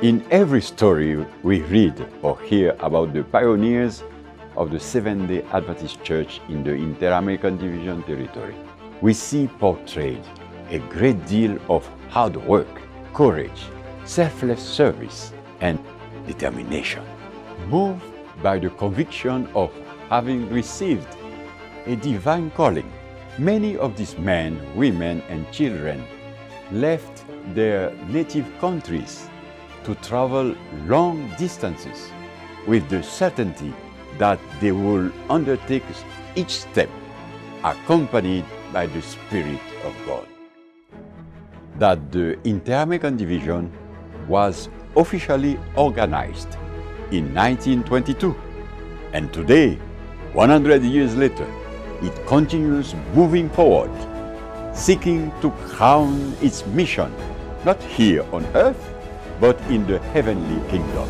In every story we read or hear about the pioneers of the Seventh-day Adventist Church in the Interamerican Division territory, we see portrayed a great deal of hard work, courage, selfless service, and determination. Moved by the conviction of having received a divine calling, many of these men, women, and children left their native countries to travel long distances with the certainty that they will undertake each step accompanied by the Spirit of God. That the Interamerican Division was officially organized in 1922, and today, 100 years later, it continues moving forward, seeking to crown its mission, not here on earth, but in the heavenly kingdom.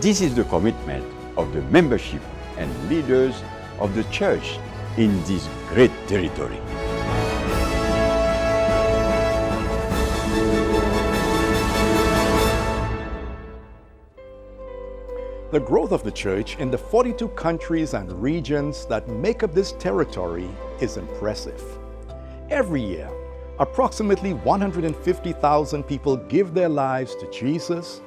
This is the commitment of the membership and leaders of the church in this great territory. The growth of the church in the 42 countries and regions that make up this territory is impressive. Every year, approximately 150,000 people give their lives to Jesus,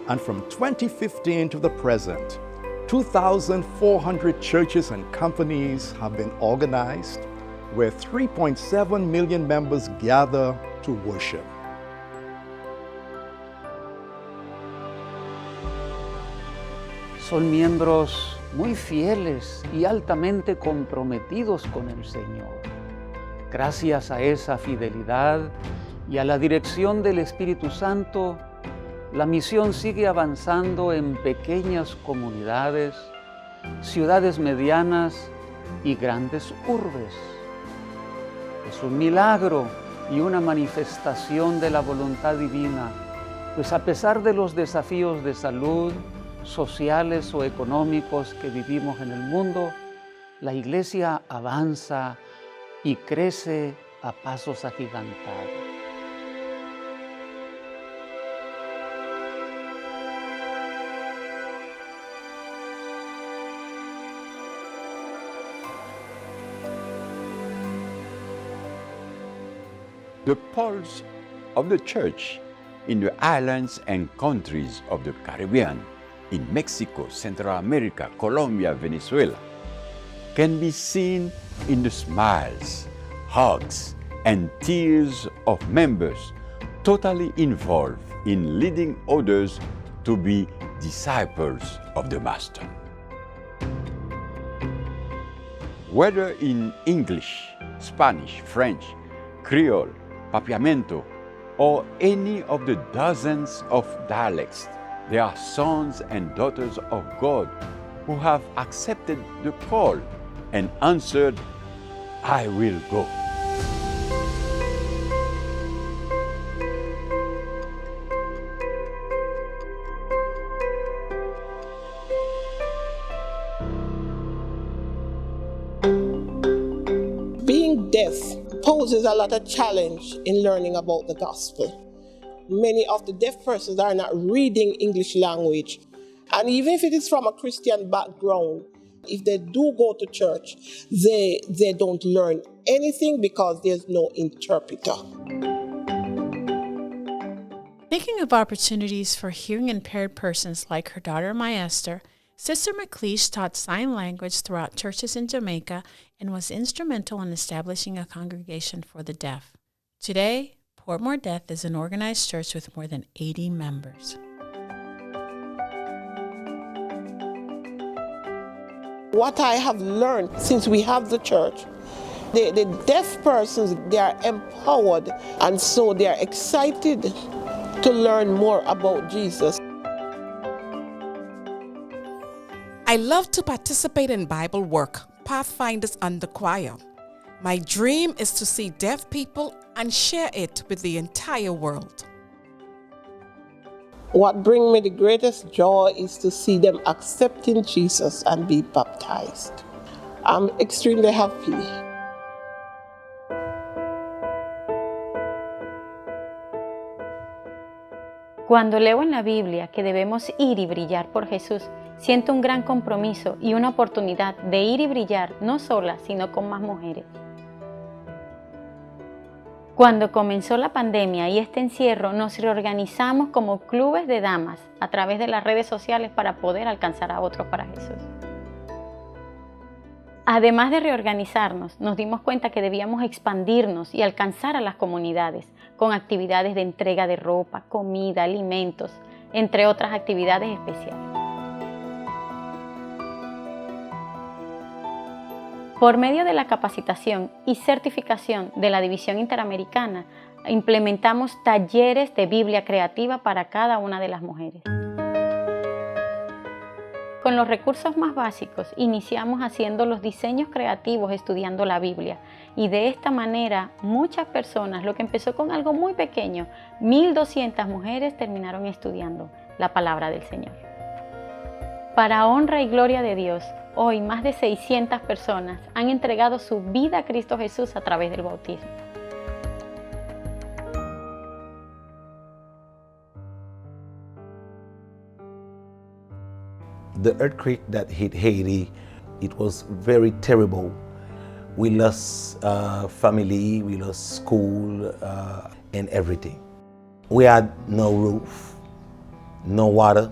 and from 2015 to the present, 2,400 churches and companies have been organized, where 3.7 million members gather to worship. Son miembros muy fieles y altamente comprometidos con el Señor. Gracias a esa fidelidad y a la dirección del Espíritu Santo, la misión sigue avanzando en pequeñas comunidades, ciudades medianas y grandes urbes. Es un milagro y una manifestación de la voluntad divina, pues a pesar de los desafíos de salud, sociales o económicos que vivimos en el mundo, la Iglesia avanza y crece a pasos agigantados. The pulse of the church in the islands and countries of the Caribbean, in Mexico, Central America, Colombia, Venezuela, can be seen in the smiles, hugs, and tears of members totally involved in leading others to be disciples of the Master. Whether in English, Spanish, French, Creole, Papiamento, or any of the dozens of dialects, there are sons and daughters of God who have accepted the call and answered, "I will go." Being deaf poses a lot of challenge in learning about the gospel. Many of the deaf persons are not reading English language. And even if it is from a Christian background, if they do go to church, they don't learn anything because there's no interpreter. Thinking of opportunities for hearing impaired persons like her daughter Maester, Sister McLeish taught sign language throughout churches in Jamaica and was instrumental in establishing a congregation for the deaf. Today, Portmore Deaf is an organized church with more than 80 members. What I have learned since we have the church, the deaf persons, they are empowered, and so they are excited to learn more about Jesus. I love to participate in Bible work, Pathfinders and the choir. My dream is to see deaf people and share it with the entire world. What brings me the greatest joy is to see them accepting Jesus and be baptized. I'm extremely happy. Cuando leo en la Biblia que debemos ir y brillar por Jesús, siento un gran compromiso y una oportunidad de ir y brillar no sola, sino con más mujeres. Cuando comenzó la pandemia y este encierro, nos reorganizamos como clubes de damas a través de las redes sociales para poder alcanzar a otros para Jesús. Además de reorganizarnos, nos dimos cuenta que debíamos expandirnos y alcanzar a las comunidades con actividades de entrega de ropa, comida, alimentos, entre otras actividades especiales. Por medio de la capacitación y certificación de la División Interamericana, implementamos talleres de Biblia creativa para cada una de las mujeres. Con los recursos más básicos, iniciamos haciendo los diseños creativos estudiando la Biblia y de esta manera muchas personas, lo que empezó con algo muy pequeño, 1,200 mujeres terminaron estudiando la palabra del Señor. Para honra y gloria de Dios, hoy más de 600 personas han entregado su vida a Cristo Jesús a través del bautismo. The earthquake that hit Haiti, it was very terrible. We lost family, we lost school, and everything. We had no roof, no water,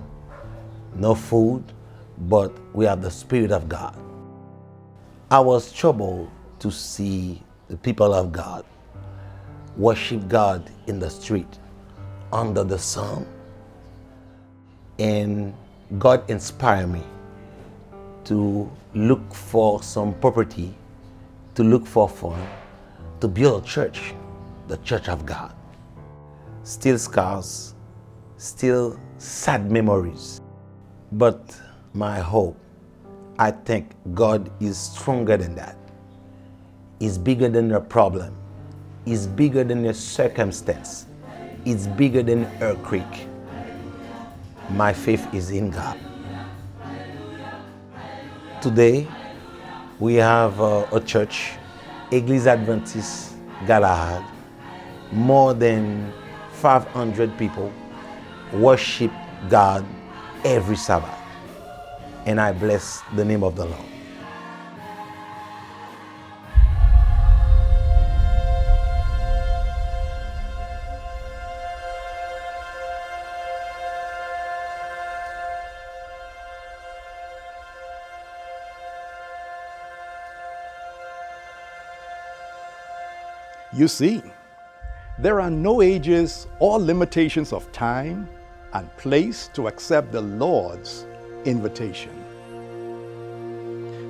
no food, but we have the Spirit of God. I was troubled to see the people of God worship God in the street, under the sun, and God inspired me to look for some property, to look for fun, to build a church, the church of God. Still scars, still sad memories, but my hope, I think God is stronger than that. He's bigger than your problem. He's bigger than your circumstance. It's bigger than earthquake. My faith is in God. Today, we have a church, Église Adventiste Galahad. More than 500 people worship God every Sabbath. And I bless the name of the Lord. You see, there are no ages or limitations of time and place to accept the Lord's invitation.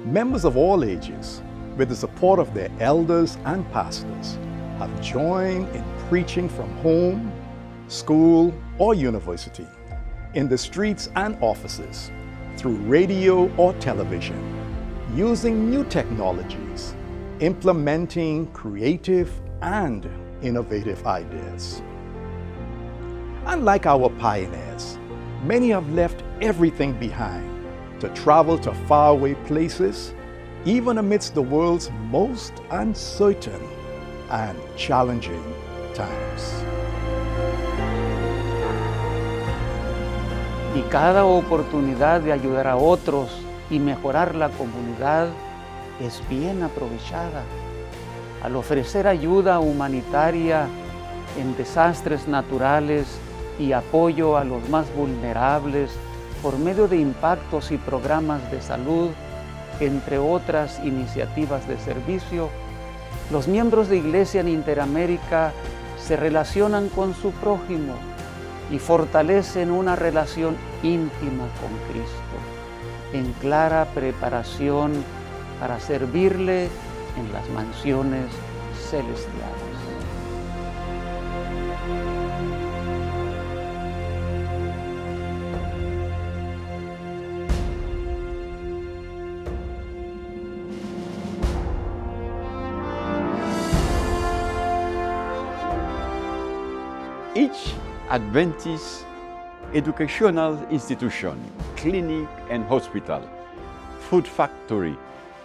Members of all ages, with the support of their elders and pastors, have joined in preaching from home, school, or university, in the streets and offices, through radio or television, using new technologies, implementing creative and innovative ideas. Unlike our pioneers, many have left everything behind to travel to faraway places, even amidst the world's most uncertain and challenging times. Y cada oportunidad de ayudar a otros y mejorar la comunidad es bien aprovechada. Al ofrecer ayuda humanitaria en desastres naturales y apoyo a los más vulnerables por medio de impactos y programas de salud, entre otras iniciativas de servicio, los miembros de Iglesia en Interamérica se relacionan con su prójimo y fortalecen una relación íntima con Cristo, en clara preparación para servirle en las mansiones celestiales. Each Adventist educational institution, clinic and hospital, food factory,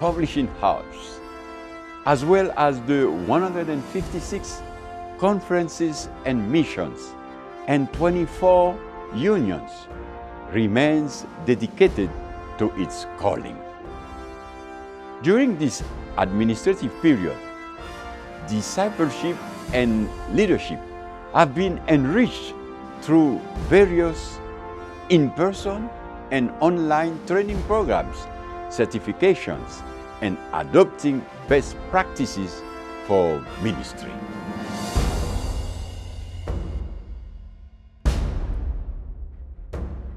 publishing house, as well as the 156 conferences and missions and 24 unions, remains dedicated to its calling. During this administrative period, discipleship and leadership have been enriched through various in-person and online training programs, certifications, and adopting best practices for ministry.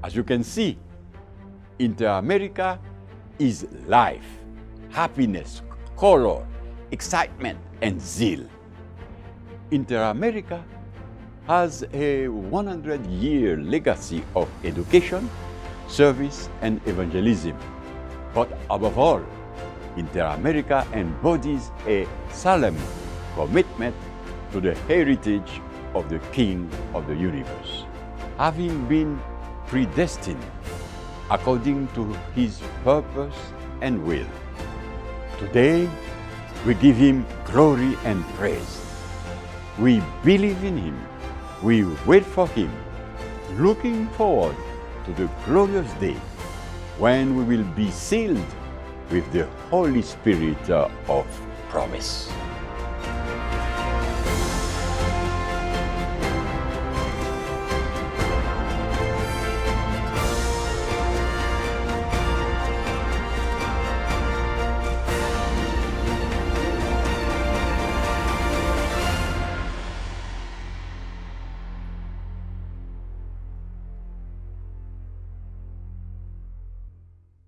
As you can see, Interamérica is life, happiness, color, excitement, and zeal. Interamérica has a 100-year legacy of education, service, and evangelism. But above all, Interamérica embodies a solemn commitment to the heritage of the King of the universe, having been predestined according to his purpose and will. Today, we give him glory and praise. We believe in him. We wait for him, looking forward to the glorious day when we will be sealed with the Holy Spirit of promise.